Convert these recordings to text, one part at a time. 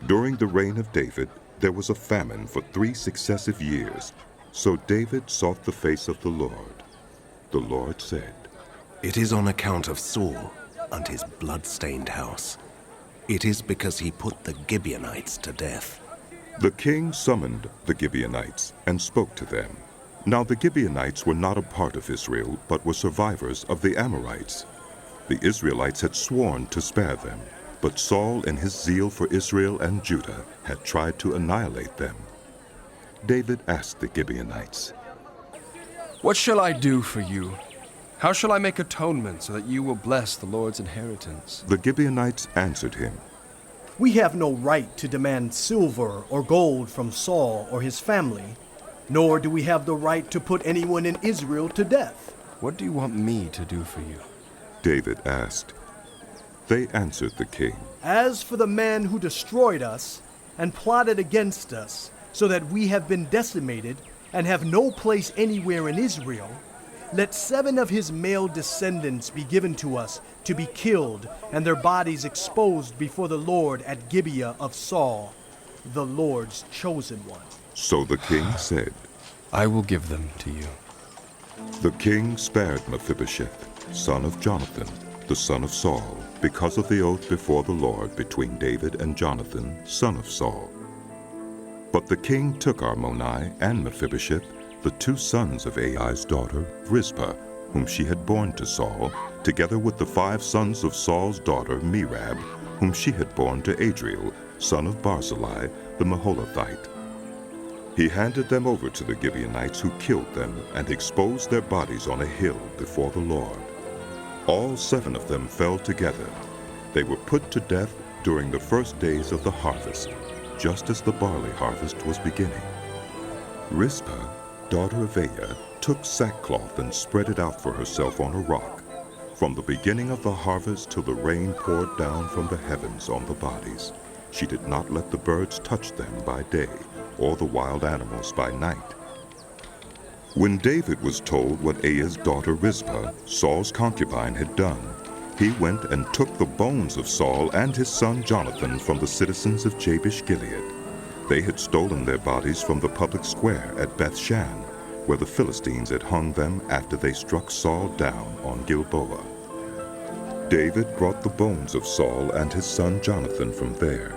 During the reign of David, there was a famine for 3 successive years. So David sought the face of the Lord. The Lord said, "It is on account of Saul and his blood-stained house. It is because he put the Gibeonites to death." The king summoned the Gibeonites and spoke to them. Now the Gibeonites were not a part of Israel, but were survivors of the Amorites. The Israelites had sworn to spare them, but Saul, in his zeal for Israel and Judah, had tried to annihilate them. David asked the Gibeonites, "What shall I do for you? How shall I make atonement so that you will bless the Lord's inheritance?" The Gibeonites answered him, "We have no right to demand silver or gold from Saul or his family, nor do we have the right to put anyone in Israel to death." "What do you want me to do for you?" David asked. They answered the king, "As for the man who destroyed us and plotted against us, so that we have been decimated and have no place anywhere in Israel, let 7 of his male descendants be given to us to be killed and their bodies exposed before the Lord at Gibeah of Saul, the Lord's chosen one." So the king said, "I will give them to you." The king spared Mephibosheth, son of Jonathan, the son of Saul, because of the oath before the Lord between David and Jonathan, son of Saul. But the king took Armoni and Mephibosheth, the 2 sons of Ai's daughter, Rizpah, whom she had borne to Saul, together with the 5 sons of Saul's daughter, Merab, whom she had borne to Adriel, son of Barzillai, the Maholathite. He handed them over to the Gibeonites, who killed them and exposed their bodies on a hill before the Lord. All 7 of them fell together. They were put to death during the first days of the harvest, just as the barley harvest was beginning. Rizpah, daughter of Aiah, took sackcloth and spread it out for herself on a rock, from the beginning of the harvest till the rain poured down from the heavens on the bodies. She did not let the birds touch them by day, or the wild animals by night. When David was told what Aiah's daughter Rizpah, Saul's concubine, had done, he went and took the bones of Saul and his son Jonathan from the citizens of Jabesh-Gilead. They had stolen their bodies from the public square at Beth-shan, where the Philistines had hung them after they struck Saul down on Gilboa. David brought the bones of Saul and his son Jonathan from there,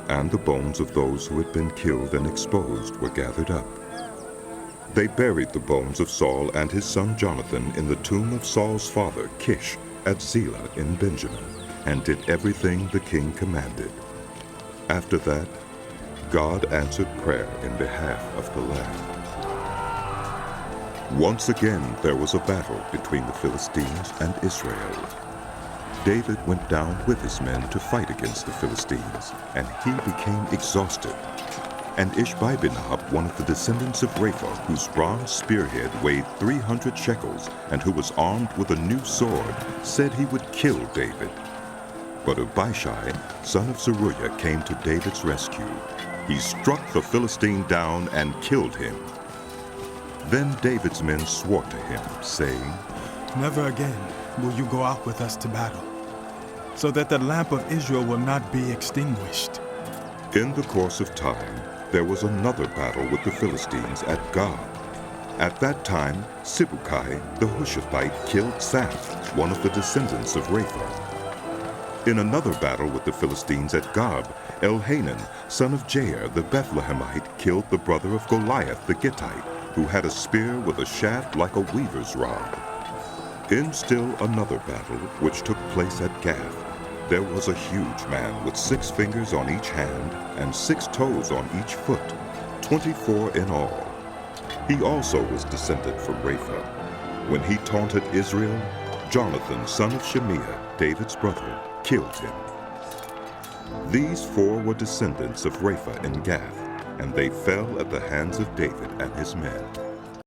and the bones of those who had been killed and exposed were gathered up. They buried the bones of Saul and his son Jonathan in the tomb of Saul's father Kish at Zelah in Benjamin, and did everything the king commanded. After that, God answered prayer in behalf of the land. Once again there was a battle between the Philistines and Israel. David went down with his men to fight against the Philistines, and he became exhausted. And Ishbi-benob, one of the descendants of Rapha, whose bronze spearhead weighed 300 shekels, and who was armed with a new sword, said he would kill David. But Abishai, son of Zeruiah, came to David's rescue. He struck the Philistine down and killed him. Then David's men swore to him, saying, "Never again will you go out with us to battle, so that the lamp of Israel will not be extinguished." In the course of time, there was another battle with the Philistines at Gob. At that time, Sibbecai the Hushathite killed Saph, one of the descendants of Rapha. In another battle with the Philistines at Gob, Elhanan, son of Jair the Bethlehemite, killed the brother of Goliath the Gittite, who had a spear with a shaft like a weaver's rod. In still another battle, which took place at Gath, there was a huge man with 6 fingers on each hand and 6 toes on each foot, 24 in all. He also was descended from Rapha. When he taunted Israel, Jonathan, son of Shimea, David's brother, killed him. These 4 were descendants of Rapha in Gath, and they fell at the hands of David and his men.